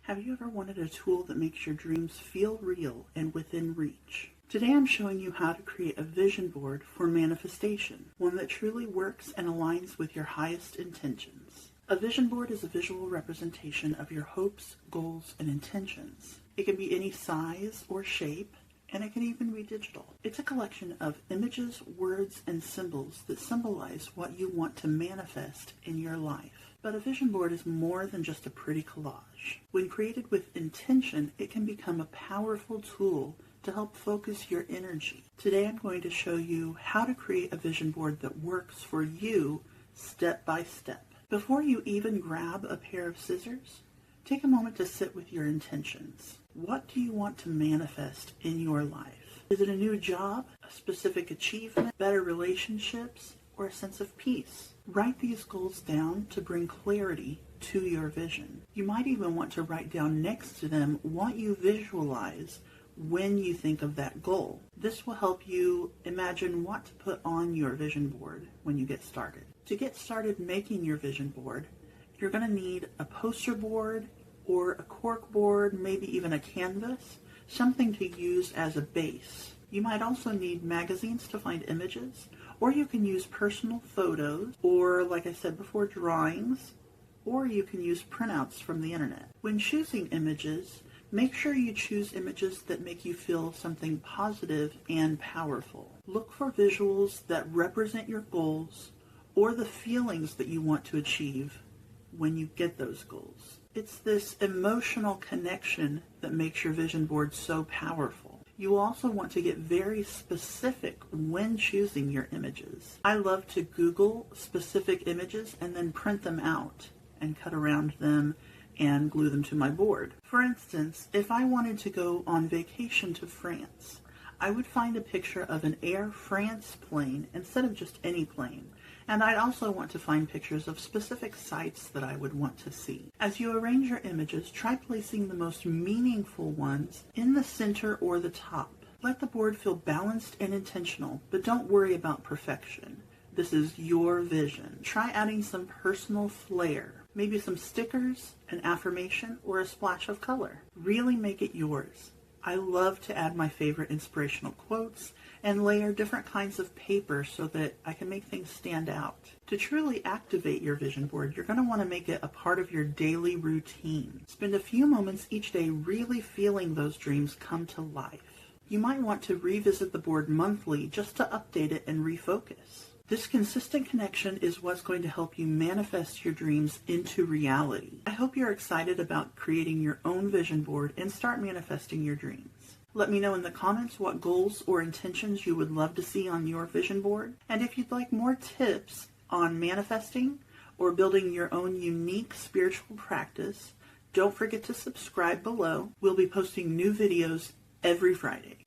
Have you ever wanted a tool that makes your dreams feel real and within reach? Today I'm showing you how to create a vision board for manifestation, one that truly works and aligns with your highest intentions. A vision board is a visual representation of your hopes, goals, and intentions. It can be any size or shape, and it can even be digital. It's a collection of images, words, and symbols that symbolize what you want to manifest in your life. But a vision board is more than just a pretty collage. When created with intention, it can become a powerful tool to help focus your energy. Today I'm going to show you how to create a vision board that works for you step by step. Before you even grab a pair of scissors, take a moment to sit with your intentions. What do you want to manifest in your life? Is it a new job, a specific achievement, better relationships, or a sense of peace? Write these goals down to bring clarity to your vision. You might even want to write down next to them what you visualize when you think of that goal. This will help you imagine what to put on your vision board when you get started. To get started making your vision board, you're going to need a poster board or a cork board, maybe even a canvas, something to use as a base. You might also need magazines to find images, or you can use personal photos, or like I said before, drawings, or you can use printouts from the internet. When choosing images, make sure you choose images that make you feel something positive and powerful. Look for visuals that represent your goals or the feelings that you want to achieve when you get those goals. It's this emotional connection that makes your vision board so powerful. You also want to get very specific when choosing your images. I love to Google specific images and then print them out and cut around them and glue them to my board. For instance, if I wanted to go on vacation to France, I would find a picture of an Air France plane instead of just any plane. And I'd also want to find pictures of specific sites that I would want to see. As you arrange your images, try placing the most meaningful ones in the center or the top. Let the board feel balanced and intentional, but don't worry about perfection. This is your vision. Try adding some personal flair, maybe some stickers, an affirmation, or a splash of color. Really make it yours. I love to add my favorite inspirational quotes and layer different kinds of paper so that I can make things stand out. To truly activate your vision board, you're going to want to make it a part of your daily routine. Spend a few moments each day really feeling those dreams come to life. You might want to revisit the board monthly just to update it and refocus. This consistent connection is what's going to help you manifest your dreams into reality. I hope you're excited about creating your own vision board and start manifesting your dreams. Let me know in the comments what goals or intentions you would love to see on your vision board. And if you'd like more tips on manifesting or building your own unique spiritual practice, don't forget to subscribe below. We'll be posting new videos every Friday.